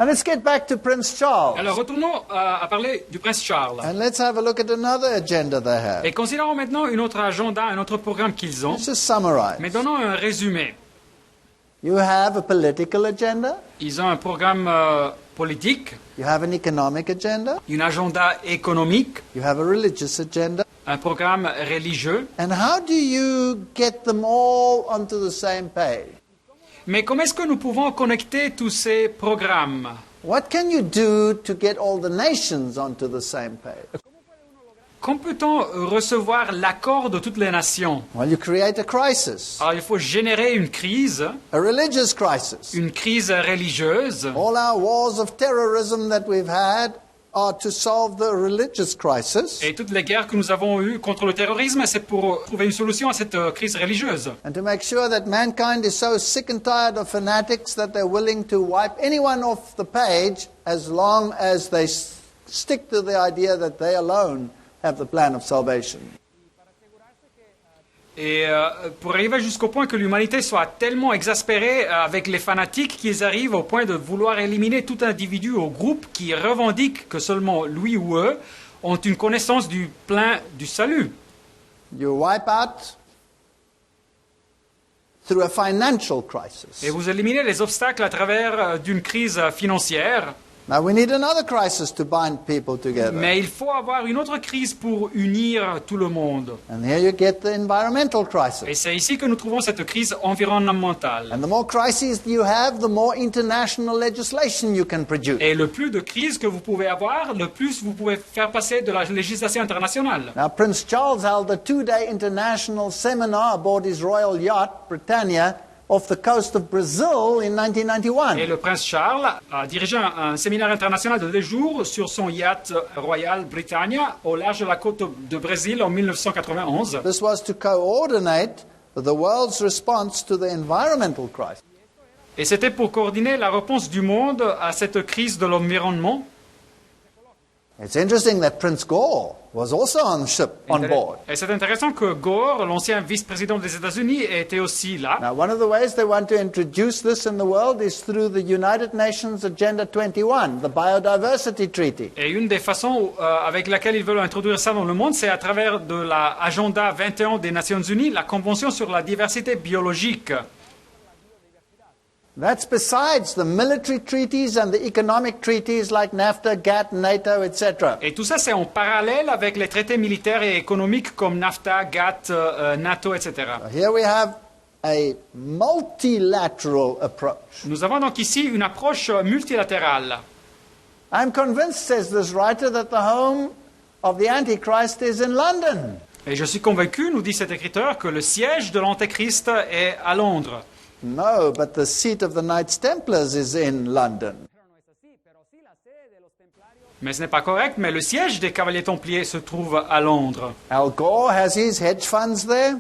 Now let's get back to Prince Charles. Alors retournons à parler du prince Charles. And let's have a look at another agenda they have. Et considérons maintenant un autre agenda, un autre programme qu'ils ont. Let's just summarize. Mais donnons un résumé. You have a political agenda. Ils ont un programme politique, You have an economic agenda. un agenda économique, You have a religious agenda. un programme religieux. And how do you get them all onto the same page? Mais comment est-ce que nous pouvons connecter tous ces programmes? What can you do to get all the nations onto the same page? Comment peut-on recevoir l'accord de toutes les nations? Well, you create a crisis, Alors il faut générer une crise a religious crisis. religieuse. All our wars of terrorism that we've had are to solve the religious crisis Et toutes les guerres que nous avons eues contre le terrorisme, c'est pour trouver une solution à cette crise religieuse. and to make sure that mankind is so sick and tired of fanatics that they're willing to wipe anyone off the page as long as they stick to the idea that they alone have the plan of salvation. Et pour arriver jusqu'au point que l'humanité soit tellement exaspérée avec les fanatiques qu'ils arrivent au point de vouloir éliminer tout individu ou groupe qui revendique que seulement lui ou eux ont une connaissance du plan du salut. You wipe out through a financial crisis. Et vous éliminez les obstacles à travers d'une crise financière. Now we need another crisis to bind people together. Mais il faut avoir une autre crise pour unir tout le monde. And here you get the environmental crisis. Et c'est ici que nous trouvons cette crise environnementale. And the more crises you have, the more international legislation you can produce. Et le plus de crises que vous pouvez avoir, le plus vous pouvez faire passer de la législation internationale. Now, Prince Charles held a 2-day international seminar aboard his royal yacht, Britannia, off the coast of Brazil in 1991. Et le prince Charles a dirigé un séminaire international de 2 jours sur son yacht royal Britannia au large de la côte de Brésil en 1991. This was to coordinate the world's response to the environmental crisis. Et c'était pour coordonner la réponse du monde à cette crise de l'environnement. It's interesting that Prince Gore was also on the ship, on board. Et c'est intéressant que Gore, l'ancien vice-président des États-Unis, était aussi là. Now, one of the ways they want to introduce this in the world is through the United Nations Agenda 21, the Biodiversity Treaty. Et une des façons avec laquelle ils veulent introduire ça dans le monde, c'est à travers de l'agenda 21 des Nations Unies, la Convention sur la diversité biologique. That's besides the military treaties and the economic treaties like NAFTA, GATT, NATO, etc. Et tout ça, c'est en parallèle avec les traités militaires et économiques comme NAFTA, GATT, NATO, etc. Here we have a multilateral approach. Nous avons donc ici une approche multilatérale. I'm convinced, says this writer, that the home of the Antichrist is in London. Et je suis convaincu, nous dit cet écriteur, que le siège de l'Antéchrist est à Londres. No, but the seat of the Knights Templars is in London. Mais ce n'est pas correct, mais le siège des Cavaliers Templiers se trouve à Londres. Al Gore has his hedge funds there.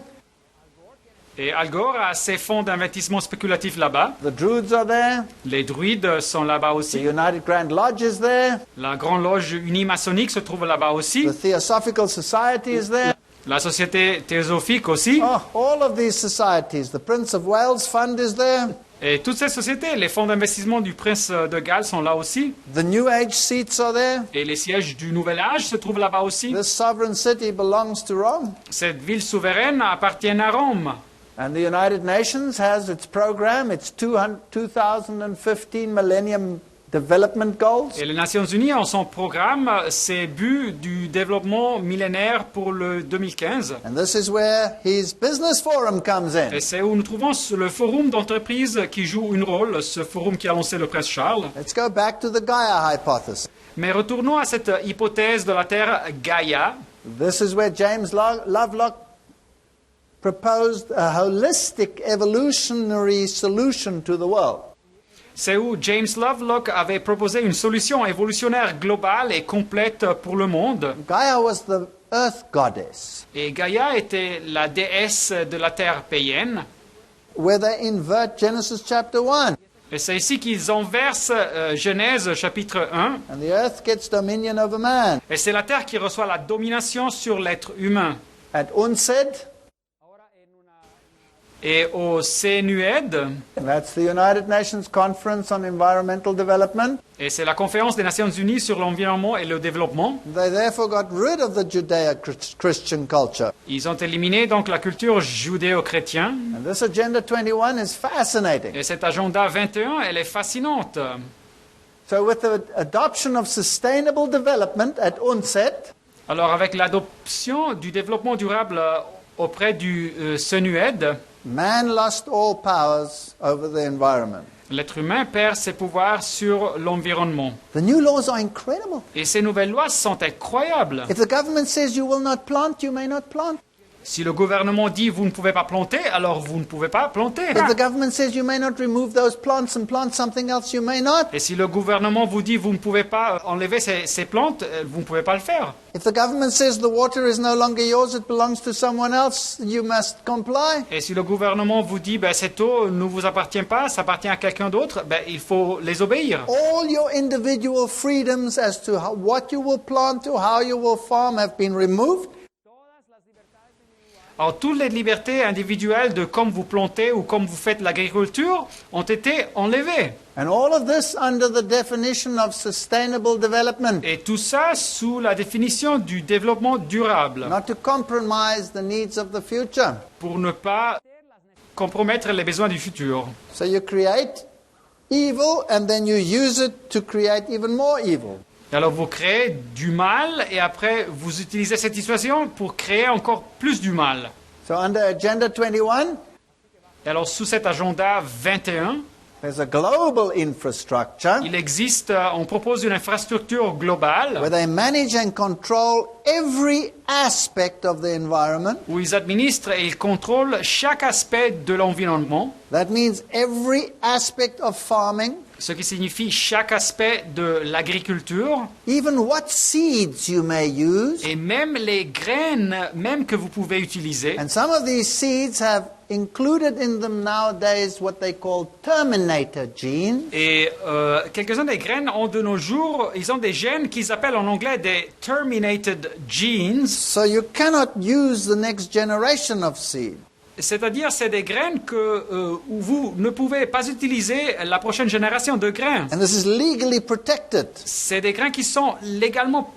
Et Al Gore a ses fonds d'investissement spéculatifs là-bas. The Druids are there. Les druides sont là-bas The aussi. United Grand Lodge is there. La Grande Loge unie maçonnique se trouve là-bas aussi. The Theosophical Society is there. La Société théosophique aussi. Oh, all of these societies. The Prince of Wales Fund is there. Et toutes ces sociétés, les fonds d'investissement du prince de Galles sont là aussi. The New Age seats are there. Et les sièges du Nouvel Âge se trouvent là-bas aussi. This sovereign city belongs to Rome. Cette ville souveraine appartient à Rome. And the United Nations has its program, its 2015 Millennium Development Goals. Et les Nations Unies ont son programme, ses buts du développement millénaire pour le 2015. And this is where his business forum comes in. Et c'est où nous trouvons le forum d'entreprise qui joue un rôle, ce forum qui a lancé le prince Charles. Let's go back to the Gaia hypothesis. Mais retournons à cette hypothèse de la Terre Gaïa. This is where James Lovelock proposed a holistic evolutionary solution to the world. C'est où James Lovelock avait proposé une solution évolutionnaire globale et complète pour le monde. Gaia was the earth goddess, Et Gaïa était la déesse de la terre païenne. where they invert Genesis chapter 1. Et c'est ici qu'ils inversent Genèse chapitre 1. And the earth gets dominion over man. Et c'est la terre qui reçoit la domination sur l'être humain. At Unsed, Et au CNUED, that's the United Nations Conference on Environmental Development, et c'est la conférence des Nations Unies sur l'environnement et le développement, they therefore got rid of the Judeo-Christian culture. ils ont éliminé donc la culture judéo-chrétienne. And this Agenda 21 is fascinating. Et cet agenda 21, elle est fascinante. So with the adoption of sustainable development at UNCED, Alors avec l'adoption du développement durable auprès du CNUED, man lost all powers over the environment. l'être humain perd ses pouvoirs sur l'environnement. The new laws are incredible. Et ces nouvelles lois sont incroyables. If the government says you will not plant, you may not plant. Si le gouvernement dit vous ne pouvez pas planter, alors vous ne pouvez pas planter. If the government says you may not remove those plants and plant something else, you may not. Et si le gouvernement vous dit vous ne pouvez pas enlever ces plantes, vous ne pouvez pas le faire. If the government says the water is no longer yours, it belongs to someone else, you must comply. Et si le gouvernement vous dit cette eau ne vous appartient pas, ça appartient à quelqu'un d'autre, il faut les obéir. All your individual freedoms as to what you will plant, to how you will farm have been removed. Alors, toutes les libertés individuelles de comme vous plantez ou comme vous faites l'agriculture ont été enlevées. And all of this under the definition of sustainable development. Et tout ça sous la définition du développement durable, Not to compromise the needs of the future. pour ne pas compromettre les besoins du futur. So you create evil and then you use it to create even more evil. Alors vous créez du mal et après vous utilisez cette situation pour créer encore plus du mal. So under Agenda 21, Et alors sous cet agenda 21, there's a global infrastructure il existe, on propose une infrastructure globale where they manage and control every aspect of the environment. où ils administrent et ils contrôlent chaque aspect de l'environnement, That means every aspect of farming, ce qui signifie chaque aspect de l'agriculture, even what seeds you may use. et même les graines même que vous pouvez utiliser. And some of these seeds have included in them nowadays what they call terminator genes. Et quelques-uns des graines ont de nos jours, ils ont des gènes qu'ils appellent en anglais des terminated genes, So you cannot use the next generation of seed. c'est-à-dire c'est des graines où vous ne pouvez pas utiliser la prochaine génération de grains. And this is legally protected, C'est des grains qui sont légalement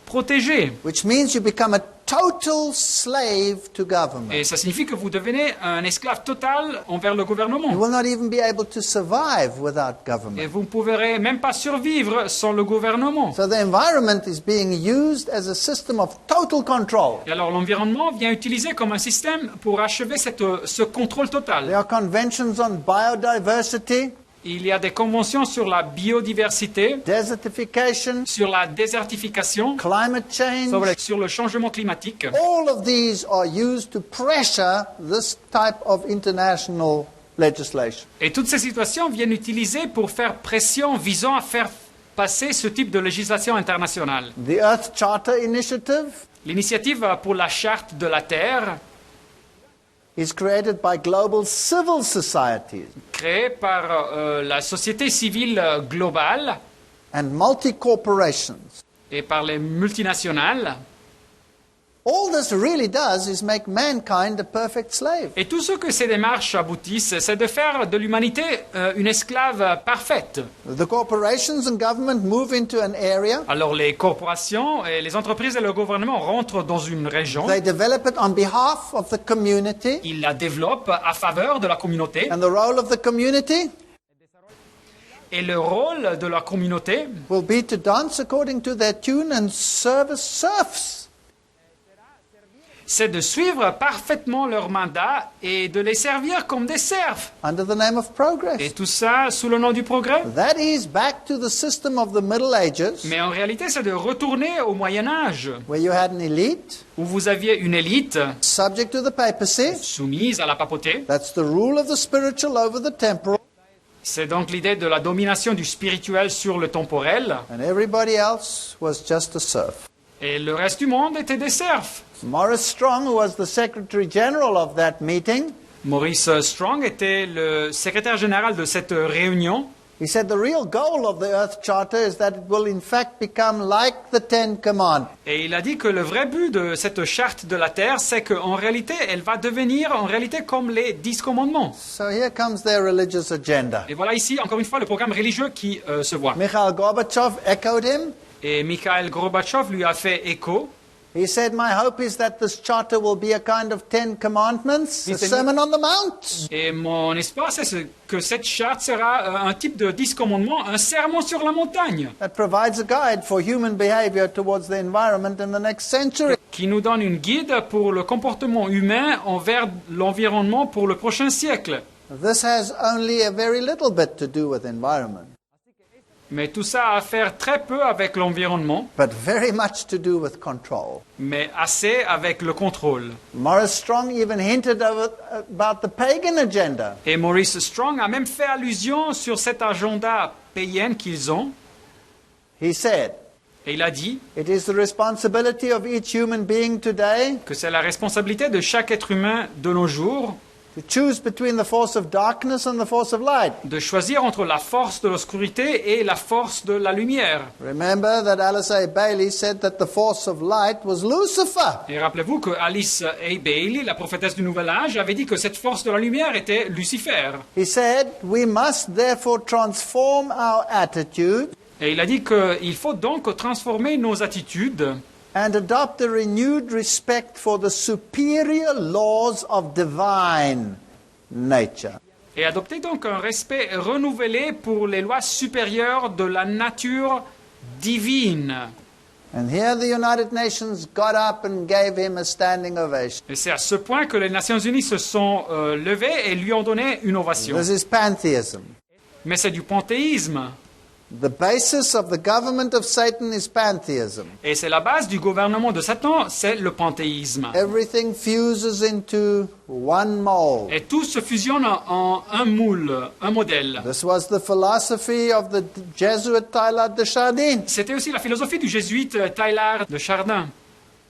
protégés. which means you become a total slave to government. Et ça signifie que vous devenez un esclave total envers le You gouvernement. will not even be able to survive without Et government. vous ne pourrez même pas survivre sans le gouvernement. So the environment is being used as a system of total control. Et alors l'environnement vient utiliser comme un système pour achever ce contrôle total. There are conventions on biodiversity, Il y a des conventions sur la biodiversité, desertification, sur la désertification, climate change. sur le changement climatique. All of these are used to pressure this type of international legislation. Et toutes ces situations viennent utiliser pour faire pression visant à faire passer ce type de législation internationale. The Earth Charter Initiative L'initiative pour la charte de la Terre, is created by global civil societies créée par la société civile globale and multi-corporations. et par les multinationales. All this really does is make mankind a perfect slave. Et tout ce que ces démarches aboutissent, c'est de faire de l'humanité une esclave parfaite. The corporations and government move into an area. Alors les corporations, et les entreprises et le gouvernement rentrent dans une région. They develop it on behalf of the community. Ils la développent à faveur de la communauté. And the role of the community Et le rôle de la communauté, will be to dance according to their tune and serve as serfs. c'est de suivre parfaitement leur mandat et de les servir comme des serfs. Under the name of progress. Et tout ça sous le nom du progrès. That is back to the system of the Middle Ages, Mais en réalité, c'est de retourner au Moyen-Âge, where you had an elite où vous aviez une élite subject to the papacy. soumise à la papauté. That's the rule of the spiritual over the temporal, C'est donc l'idée de la domination du spirituel sur le temporel. and everybody else was just a serf. Et le reste du monde était des serfs. Morris Strong, who was the Secretary General of that meeting, Maurice Strong était le secrétaire général de cette réunion. He said the real goal of the Earth Charter is that it will in fact become like the Ten Commandments. Et il a dit que le vrai but de cette charte de la Terre, c'est qu'en réalité, elle va devenir en réalité comme les 10 commandements. So here comes their religious agenda. Et voilà ici, encore une fois, le programme religieux qui se voit. Mikhail Gorbachev echoed him. Et Mikhail Gorbatchev lui a fait écho. He said, my hope is that this charter will be a kind of Ten Commandments, a Sermon on the Mount. Et mon espoir, c'est que cette charte sera un type de 10 commandements, un sermon sur la montagne. That provides a guide for human behavior towards the environment in the next century. Qui nous donne une guide pour le comportement humain envers l'environnement pour le prochain siècle. This has only a very little bit to do with environment. Mais tout ça a à faire très peu avec l'environnement, But very much to do with control. mais assez avec le contrôle. Morris Strong even hinted about the pagan agenda. Et Maurice Strong a même fait allusion sur cet agenda païen qu'ils ont. He said, Et il a dit it is the responsibility of each human being today que c'est la responsabilité de chaque être humain de nos jours to choose between the force of darkness and the force of light. de choisir entre la force de l'obscurité et la force de la lumière. Remember that Alice A. Bailey said that the force of light was Lucifer. Et rappelez-vous que Alice A. Bailey, la prophétesse du Nouvel Âge, avait dit que cette force de la lumière était Lucifer. He said, we must therefore transform our attitude Et il a dit qu'il faut donc transformer nos attitudes and adopt a renewed respect for the superior laws of divine nature. et adopter donc un respect renouvelé pour les lois supérieures de la nature divine. And here the United Nations got up and gave him a standing ovation. Et c'est à ce point que les Nations Unies se sont levées et lui ont donné une ovation. This is pantheism. Mais c'est du panthéisme. The basis of the government of Satan is pantheism. Et c'est la base du gouvernement de Satan, c'est le panthéisme. Everything fuses into one mold. Et tout se fusionne en un moule, un modèle. This was the philosophy of the Jesuit Teilhard de Chardin. C'était aussi la philosophie du jésuite Teilhard de Chardin.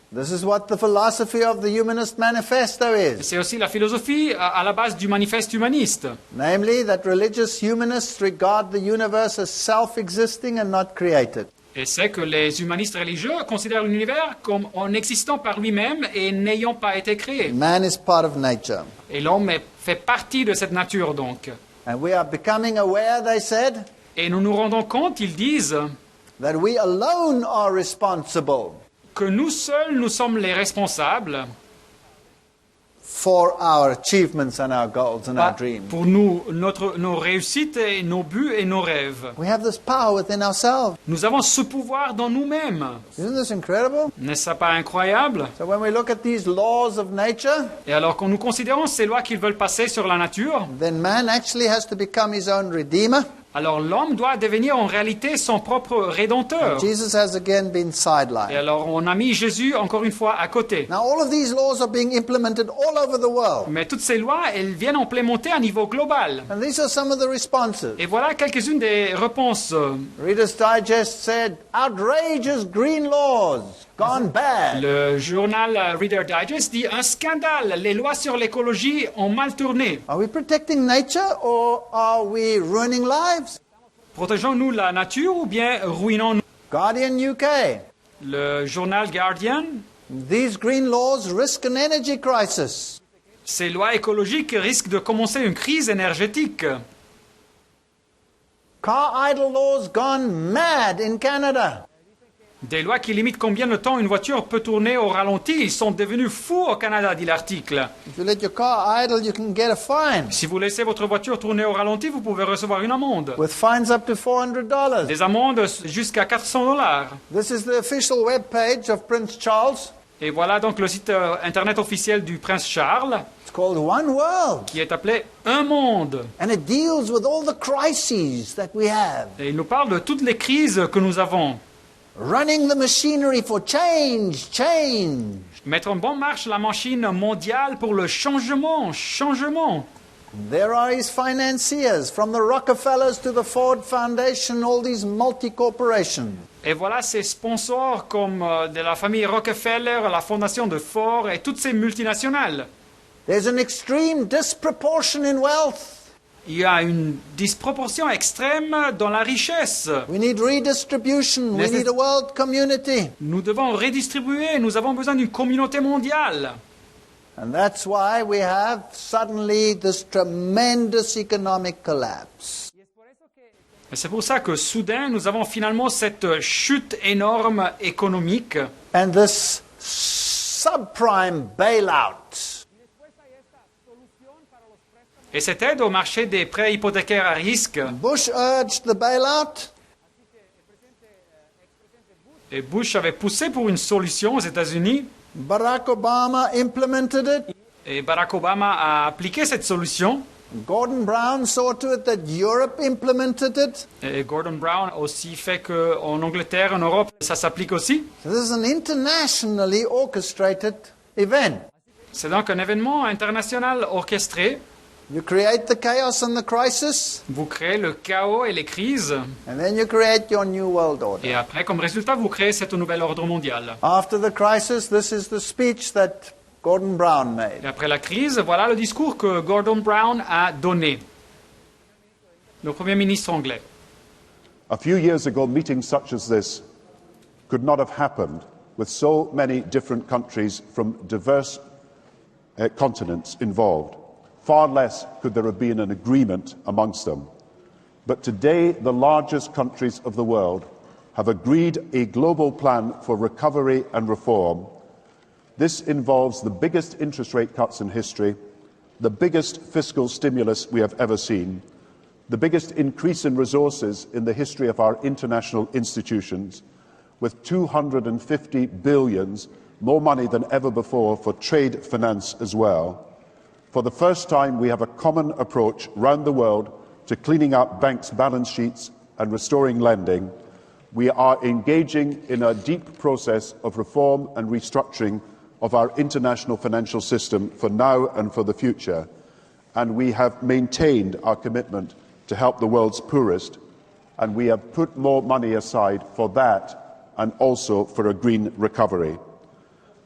This is what the philosophy of the Humanist Manifesto is. C'est aussi la philosophie à la base du manifeste humaniste. Namely, that religious humanists regard the universe as self-existing and not created. Et c'est que les humanistes religieux considèrent l'univers comme en existant par lui-même et n'ayant pas été créé. Man is part of nature. Et l'homme fait partie de cette nature donc. And we are becoming aware, they said, Et nous nous rendons compte, ils disent, that we alone are responsible que nous seuls, nous sommes les responsables for our achievements and our goals and our dreams. pour nous, nos réussites, et nos buts et nos rêves. We have this power within ourselves. Nous avons ce pouvoir dans nous-mêmes. Isn't this incredible? N'est-ce pas incroyable? So when we look at these laws of nature, Et alors quand nous considérons ces lois qu'ils veulent passer sur la nature, then man actually has to become his own redeemer. alors l'homme doit devenir en réalité son propre rédempteur. Jesus has again been Et sidelined. alors on a mis Jésus encore une fois à côté. Now all of these laws are being implemented all over the world. Mais toutes ces lois, elles viennent implémenter à niveau global. And these are some of the responses. Et voilà quelques-unes des réponses. Reader's Digest said, outrageous green laws, gone bad. Le journal Reader Digest dit un scandale, les lois sur l'écologie ont mal tourné. Are we protecting nature or are we ruining lives? Protégeons-nous la nature ou bien ruinons-nous? Guardian UK, Le journal Guardian, these green laws risk an energy crisis. ces lois écologiques risquent de commencer une crise énergétique. Car idle laws gone mad in Canada. Des lois qui limitent combien de temps une voiture peut tourner au ralenti, ils sont devenus fous au Canada, dit l'article. If you let your car idle, you can get a fine, Si vous laissez votre voiture tourner au ralenti, vous pouvez recevoir une amende. with fines up to $400. Des amendes jusqu'à $400. This is the official web page of Prince Charles. Et voilà donc le site internet officiel du prince Charles, It's called One World. qui est appelé Un Monde. And it deals with all the crises that we have. Et il nous parle de toutes les crises que nous avons. Running the machinery for change, change. Mettre en bonne marche la machine mondiale pour le changement, changement. There are his financiers, from the Rockefellers to the Ford Foundation, all these multi-corporations. Et voilà ces sponsors comme de la famille Rockefeller, la fondation de Ford et toutes ces multinationales. There's an extreme disproportion in wealth. il y a une disproportion extrême dans la richesse. We need redistribution. We need a world community. Nous devons redistribuer, nous avons besoin d'une communauté mondiale. And that's why we have suddenly this tremendous economic collapse. Et c'est pour ça que soudain, nous avons finalement cette chute énorme économique. And this subprime bailout. Et cette aide au marché des prêts hypothécaires à risque. Bush urged the bailout. Et Bush avait poussé pour une solution aux États-Unis. Barack Obama implemented it. Et Barack Obama a appliqué cette solution. Gordon Brown saw to it that Europe implemented it. Et Gordon Brown a aussi fait qu'en Angleterre, en Europe, ça s'applique aussi. So this is an internationally orchestrated event. C'est donc un événement international orchestré. You create the chaos and the crisis, Vous créez le chaos et les crises. and then you create your new world order. Et après, comme résultat, vous créez cet nouvel ordre mondial. After the crisis, this is the speech that Gordon Brown made. Et après la crise, voilà le discours que Gordon Brown a donné. Le Premier ministre anglais. A few years ago, meetings such as this could not have happened with so many different countries from diverse continents involved. Far less could there have been an agreement amongst them. But today, the largest countries of the world have agreed a global plan for recovery and reform. This involves the biggest interest rate cuts in history, the biggest fiscal stimulus we have ever seen, the biggest increase in resources in the history of our international institutions, with 250 billion, more money than ever before for trade finance as well. For the first time, we have a common approach round the world to cleaning up banks' balance sheets and restoring lending. We are engaging in a deep process of reform and restructuring of our international financial system for now and for the future. And we have maintained our commitment to help the world's poorest, and we have put more money aside for that and also for a green recovery.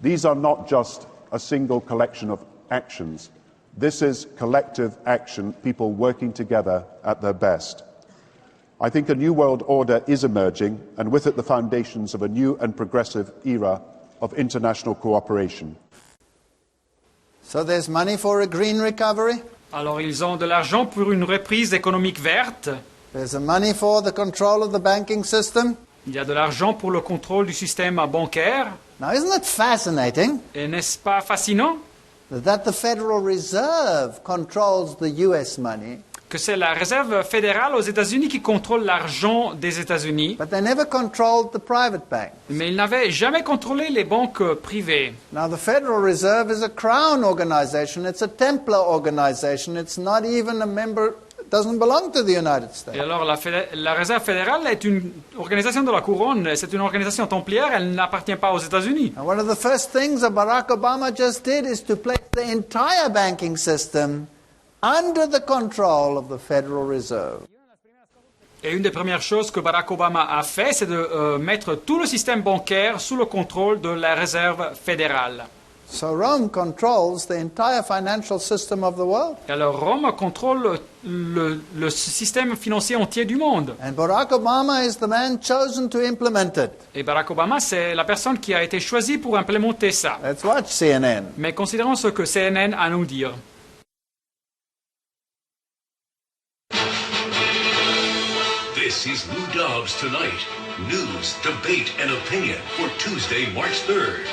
These are not just a single collection of actions. This is collective action, people working together at their best. I think a new world order is emerging, and with it the foundations of a new and progressive era of international cooperation. So there's money for a green recovery. Alors, ils ont de l'argent pour une reprise économique verte. There's money for the control of the banking system. Il y a de l'argent pour le contrôle du système bancaire. Now, isn't it fascinating Et n'est-ce pas fascinant that the Federal Reserve controls the US money, que c'est la Réserve fédérale aux États-Unis qui contrôle l'argent des États-Unis, but they never controlled the private bank? mais ils n'avaient jamais contrôlé les banques privées. Now, the Federal Reserve is a crown organization. It's a Templar organization. It's not even a member, doesn't belong to the United States. Et alors, la Réserve fédérale est une organisation de la couronne, c'est une organisation templière, elle n'appartient pas aux États-Unis. And one of the first things that Barack Obama just did is to place the entire banking system under the control of the Federal Reserve. Et une des premières choses que Barack Obama a fait, c'est de mettre tout le système bancaire sous le contrôle de la Réserve fédérale. So Rome controls the entire financial system of the world. Et alors Rome contrôle le système financier entier du monde. And Barack Obama is the man chosen to implement it. Et Barack Obama, c'est la personne qui a été choisie pour implémenter ça. Let's watch CNN. Mais considérons ce que CNN a à nous dire. This is Lou Dobbs Tonight. News, debate, and opinion for Tuesday, March 3rd.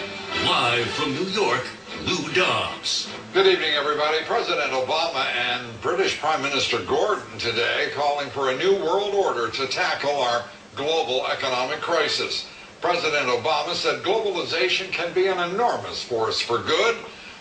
Live from New York, Lou Dobbs. Good evening, everybody. President Obama and British Prime Minister Gordon today calling for a new world order to tackle our global economic crisis. President Obama said globalization can be an enormous force for good.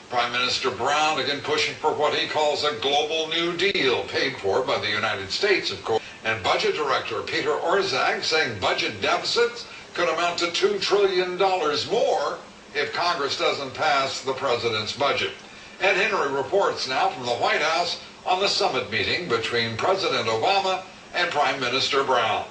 Prime Minister Brown again pushing for what he calls a global New Deal, paid for by the United States, of course. And Budget Director Peter Orszag saying budget deficits could amount to $2 trillion more if Congress doesn't pass the president's budget. Ed Henry reports now from the White House on the summit meeting between President Obama and Prime Minister Brown.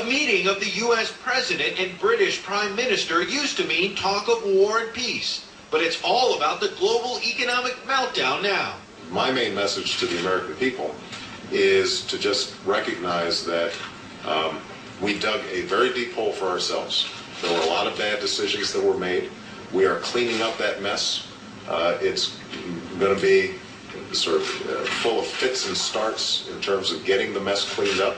A meeting of the U.S. President and British Prime Minister used to mean talk of war and peace, but it's all about the global economic meltdown now. my main message to the American people is to just recognize that we dug a very deep hole for ourselves. There were a lot of bad decisions that were made. We are cleaning up that mess. It's going to be sort of full of fits and starts in terms of getting the mess cleaned up,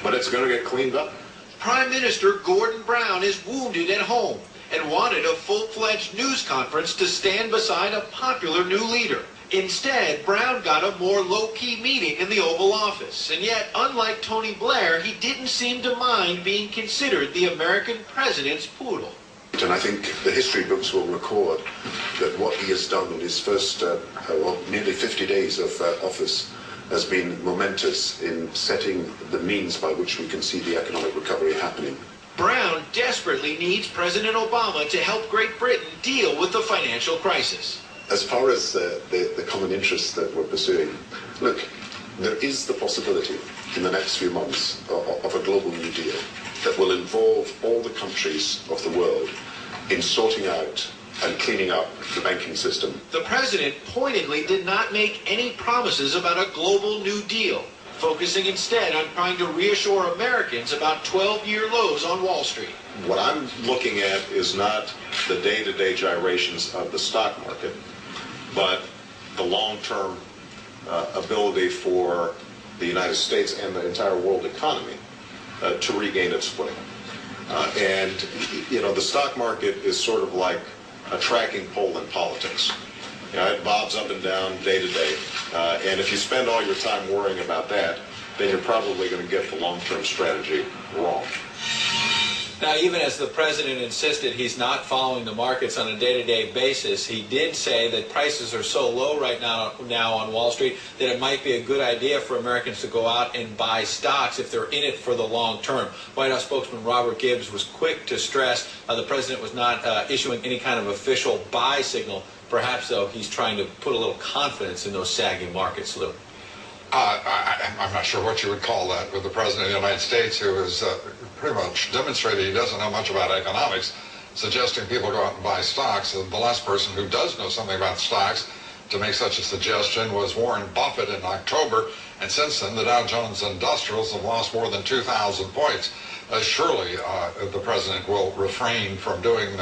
but it's going to get cleaned up. Prime Minister Gordon Brown is wounded at home and wanted a full-fledged news conference to stand beside a popular new leader. Instead, Brown got a more low-key meeting in the Oval Office, and yet, unlike Tony Blair, he didn't seem to mind being considered the American president's poodle. And I think the history books will record that what he has done in his first nearly 50 days of office has been momentous in setting the means by which we can see the economic recovery happening. Brown desperately needs President Obama to help Great Britain deal with the financial crisis. As far as the common interests that we're pursuing, look, there is the possibility in the next few months of a global New Deal that will involve all the countries of the world in sorting out and cleaning up the banking system. The president pointedly did not make any promises about a global New Deal, focusing instead on trying to reassure Americans about 12-year lows on Wall Street. What I'm looking at is not the day-to-day gyrations of the stock market, but the long-term ability for the United States and the entire world economy to regain its footing. And, you know, the stock market is sort of like a tracking pole in politics. You know, it bobs up and down day to day. And if you spend all your time worrying about that, then you're probably going to get the long-term strategy wrong. Now, even as the president insisted he's not following the markets on a day-to-day basis, he did say that prices are so low right now on Wall Street that it might be a good idea for Americans to go out and buy stocks if they're in it for the long term. White House spokesman Robert Gibbs was quick to stress the president was not issuing any kind of official buy signal. Perhaps, though, he's trying to put a little confidence in those sagging markets, Lou. I'm not sure what you would call that with the President of the United States, who has pretty much demonstrated he doesn't know much about economics, suggesting people go out and buy stocks. The last person who does know something about stocks to make such a suggestion was Warren Buffett in October, and since then the Dow Jones Industrials have lost more than 2,000 points. Surely the President will refrain from doing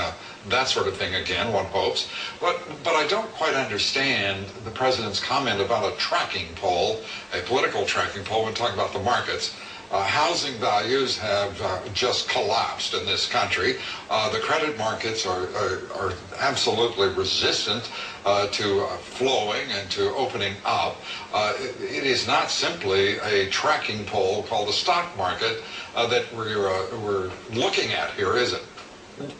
that sort of thing again, one hopes. But I don't quite understand the President's comment about a tracking pole, a political tracking pole, when talking about the markets. Housing values have just collapsed in this country. The credit markets are absolutely resistant to flowing and to opening up. It is not simply a tracking pole called the stock market that we're looking at here, is it?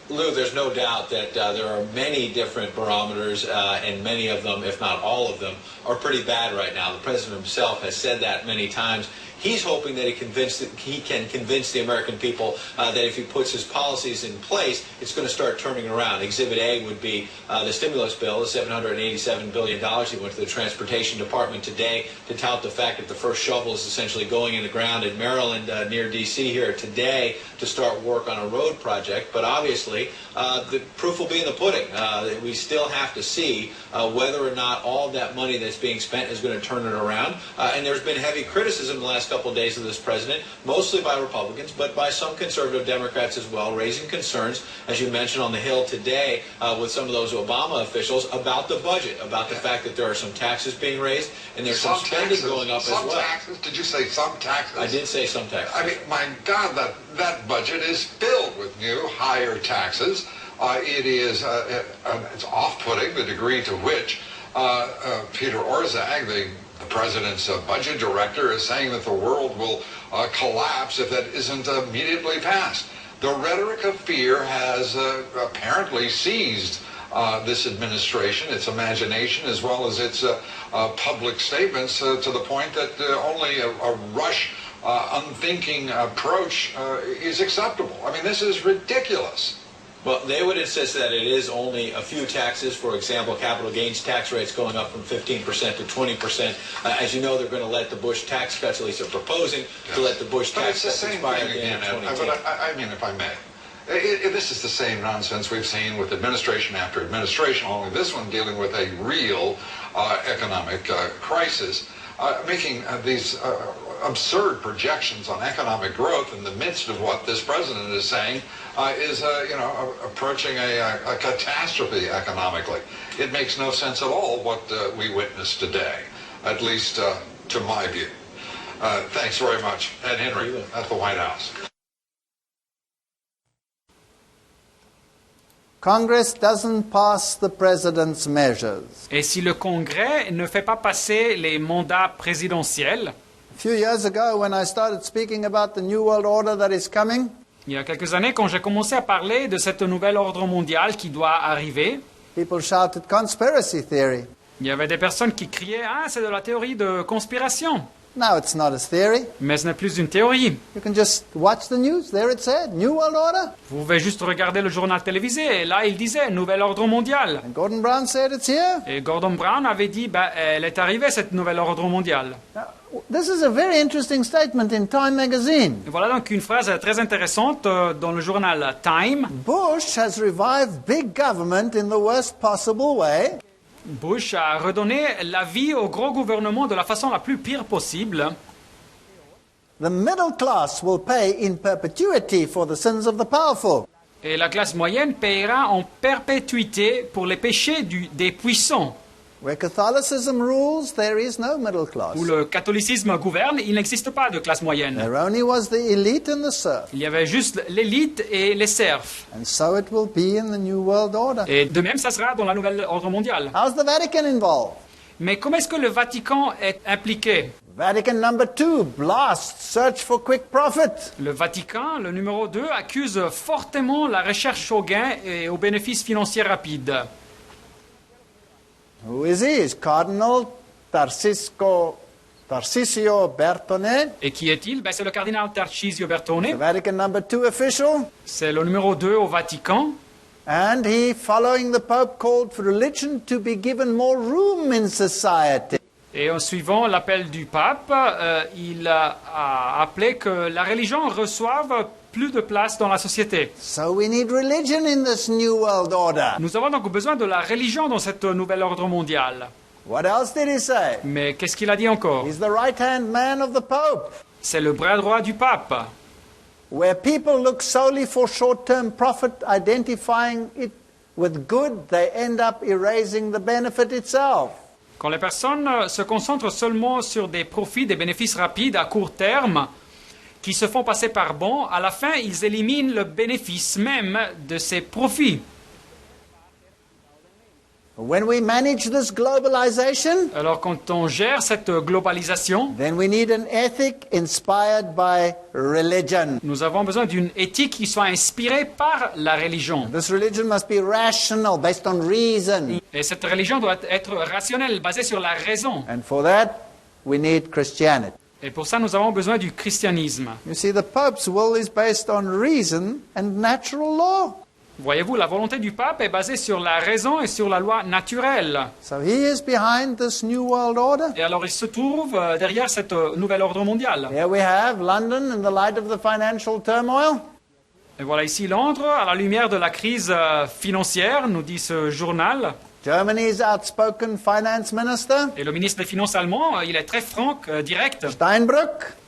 Lou, there's no doubt that there are many different barometers, and many of them, if not all of them, are pretty bad right now. The president himself has said that many times. He's hoping that he can convince the American people that if he puts his policies in place, it's going to start turning around. Exhibit A would be the stimulus bill, the $787 billion. He went to the Transportation Department today to tout the fact that the first shovel is essentially going in the ground in Maryland near D.C. here today to start work on a road project. But obviously, the proof will be in the pudding. We still have to see whether or not all of that money that's being spent is going to turn it around. And there's been heavy criticism the last couple of days of this president, mostly by Republicans, but by some conservative Democrats as well, raising concerns, as you mentioned on the Hill today, with some of those Obama officials about the budget, about the fact that there are some taxes being raised and there's some spending going up as well. Some taxes? Did you say some taxes? I did say some taxes. I mean, my God, that budget is filled with new, higher taxes. It's off-putting the degree to which Peter Orszag, the president's budget director, is saying that the world will collapse if that isn't immediately passed. The rhetoric of fear has apparently seized this administration, its imagination, as well as its public statements, to the point that only a rush, unthinking approach is acceptable. I mean, this is ridiculous. Well, they would insist that it is only a few taxes. For example, capital gains tax rates going up from 15% to 20%. As you know, they're going to let the Bush tax cuts, at least they're proposing, to let the Bush tax cuts expire at the end of 2010. But I mean, if I may, This is the same nonsense we've seen with administration after administration, only this one dealing with a real economic crisis, making these absurd projections on economic growth in the midst of what this president is saying is approaching a catastrophe economically. It makes no sense at all what we witnessed today, at least to my view. Thanks very much. Ed Henry at the White House. Congress doesn't pass the president's measures. Et si le Congrès ne fait pas passer les mandats présidentiels, A few years ago, when I started speaking about the New World Order that is coming, il y a quelques années, quand j'ai commencé à parler de cette nouvelle ordre mondial qui doit arriver, people shouted conspiracy theory. il y avait des personnes qui criaient « Ah, c'est de la théorie de conspiration ». Now it's not a theory. Mais ce n'est plus une théorie. You can just watch the news. There it said, New World Order. Vous pouvez juste regarder le journal télévisé, et là, il disait « Nouvel ordre mondial And Gordon Brown said it's here. ». Et Gordon Brown avait dit « Elle est arrivée, cette nouvelle ordre mondial Now, this is a very interesting statement in Time magazine. ». Et voilà donc une phrase très intéressante dans le journal Time. Bush has revived big government in the worst possible way. Bush a redonné la vie au gros gouvernement de la façon la plus pire possible. The middle class will pay in perpetuity for the sins of the powerful. Et la classe moyenne paiera en perpétuité pour les péchés des puissants. Where Catholicism rules, there is no middle class. Où le catholicisme gouverne, il n'existe pas de classe moyenne. There only was the elite and the serf. Il y avait juste l'élite et les serfs. And so it will be in the New World Order. Et de même, ça sera dans la nouvelle ordre mondiale. How's the Vatican involved? Mais comment est-ce que le Vatican est impliqué? Vatican number 2, blast, search for quick profit. Le Vatican, le numéro 2, accuse fortement la recherche au gain et aux bénéfices financiers rapides. Who is he? Is Cardinal Tarcisio Bertone, Et qui est-il? C'est le cardinal Tarcisio the Bertone. Vatican number 2 official. C'est le numéro 2 au Vatican. And he, following the Pope, called for religion to be given more room in society. Et en suivant l'appel du pape, il a appelé que la religion reçoive plus de place dans la société. So we need religion in this New World Order. Nous avons donc besoin de la religion dans cette nouvelle ordre mondiale. What else did he say? Mais qu'est-ce qu'il a dit encore? He's the right-hand man of the Pope. C'est le bras droit du pape. Where people look solely for short-term profit, identifying it with good, they end up erasing the benefit itself. Quand les personnes se concentrent seulement sur des profits, des bénéfices rapides à court terme, qui se font passer par bons, à la fin, ils éliminent le bénéfice même de ces profits. When we manage this globalization, Alors, quand on gère cette globalisation, then we need an ethic inspired by religion. nous avons besoin d'une éthique qui soit inspirée par la religion. This religion must be rational, based on reason. Et cette religion doit être rationnelle, basée sur la raison. And for that, we need Christianity. Et pour ça, nous avons besoin du christianisme. You see, the Pope's will is based on reason and natural law. Voyez-vous, la volonté du pape est basée sur la raison et sur la loi naturelle. So he is behind this New World Order. Et alors, il se trouve derrière cette nouvel ordre mondial. Here we have London in the light of the financial turmoil. Et voilà ici Londres, à la lumière de la crise financière, nous dit ce journal. Germany's outspoken finance minister, Et le ministre des Finances allemand, il est très franc, direct.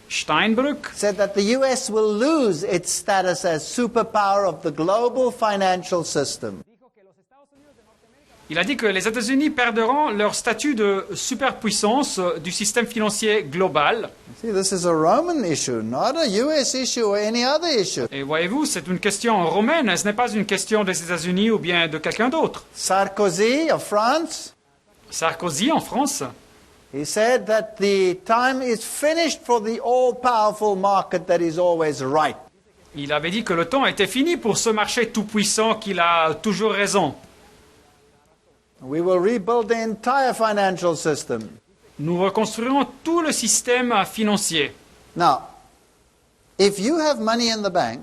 Steinbrück said that the US will lose its status as superpower of the global financial system. il a dit que les États-Unis perdront leur statut de superpuissance du système financier global. See, this is a Roman issue, not a US issue or any other issue. Et voyez-vous, c'est une question romaine, ce n'est pas une question des États-Unis ou bien de quelqu'un d'autre. Sarkozy of France, Sarkozy, en France, he said that the time is finished for the all-powerful market that is always right. il avait dit que le temps était fini pour ce marché tout-puissant qu'il a toujours raison. We will rebuild the entire financial system. Nous reconstruirons tout le système financier. Now, if you have money in the bank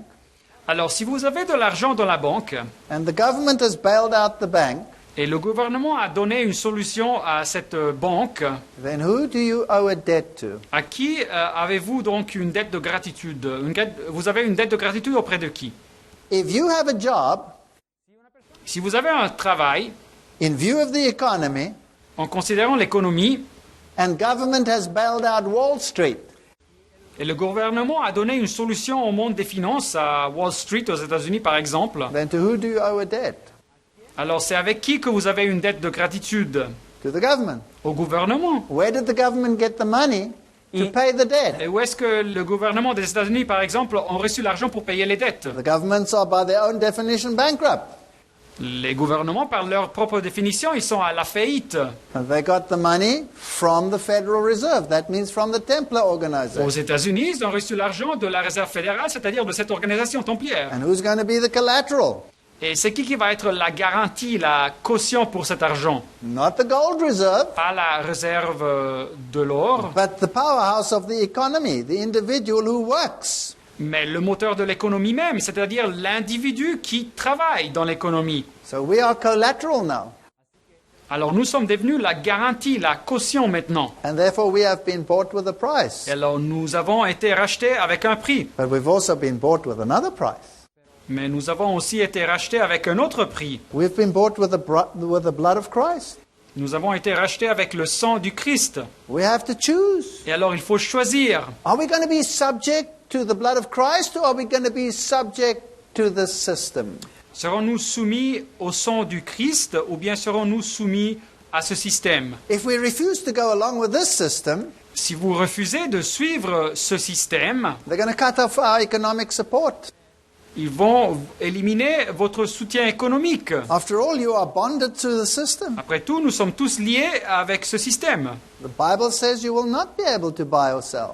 Alors, si vous avez de l'argent dans la banque, and the government has bailed out the bank, et le gouvernement a donné une solution à cette banque, then who do you owe a debt to? à qui avez-vous donc une dette de gratitude? Vous avez une dette de gratitude auprès de qui? If you have a job, Si vous avez un travail, in view of the economy, en considérant l'économie, and government has bailed out Wall Street, et le gouvernement a donné une solution au monde des finances, à Wall Street aux États-Unis par exemple, then to who do you owe a debt? alors c'est avec qui que vous avez une dette de gratitude? To the government. Au gouvernement. Where did the government get the money to pay the debt? Et où est-ce que le gouvernement des États-Unis, par exemple, ont reçu l'argent pour payer les dettes? The governments are by their own definition bankrupt. Les gouvernements, par leur propre définition, ils sont à la faillite. And they got the money from the Federal Reserve. That means from the Templar Aux organization. États-Unis, ils ont reçu l'argent de la Réserve fédérale, c'est-à-dire de cette organisation templière. And who's going to be the collateral? Et c'est qui va être la garantie, la caution pour cet argent? Not the gold reserve, Pas la réserve de l'or, but the powerhouse of the economy, the individual who works. mais le moteur de l'économie même, c'est-à-dire l'individu qui travaille dans l'économie. So we are collateral now. Alors nous sommes devenus la garantie, la caution maintenant. And therefore we have been bought with a price. Et alors nous avons été rachetés avec un prix, But we've also been bought with another price. mais nous avons aussi été rachetés avec un autre prix. We've been bought with the blood of Christ. Nous avons été rachetés avec le sang du Christ. We have to choose. Et alors il faut choisir. Are we going to be subject to the blood of Christ or are we going to be subject to the system? Serons-nous soumis au sang du Christ ou bien serons-nous soumis à ce système? If we refuse to go along with this system, Si vous refusez de suivre ce système, they're going to cut off our economic support. ils vont éliminer votre soutien économique. After all, you are bonded to the system. Après tout, nous sommes tous liés avec ce système. The Bible says you will not be able to buy or sell.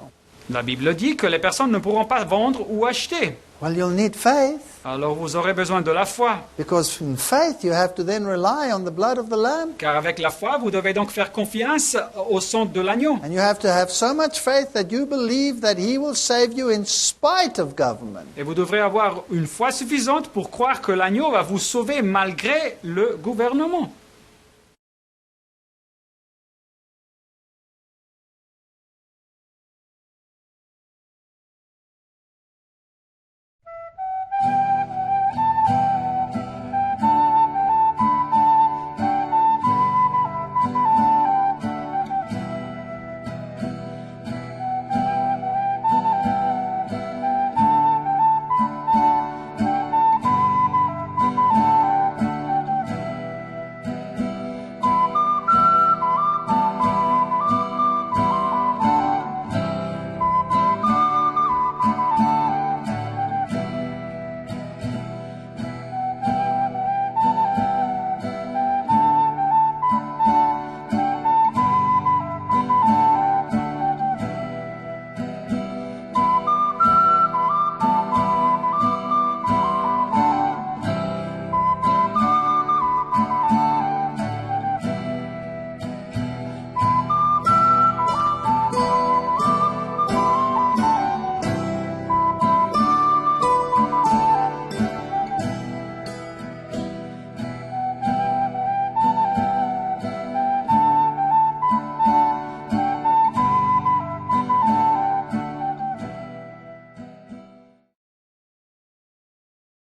La Bible dit que les personnes ne pourront pas vendre ou acheter. Well, you'll need faith, Alors vous aurez besoin de la foi. because in faith you have to then rely on the blood of the Lamb. Car avec la foi, vous devez donc faire confiance au sang de l'agneau. And you have to have so much faith that you believe that He will save you in spite of government. Et vous devrez avoir une foi suffisante pour croire que l'agneau va vous sauver malgré le gouvernement.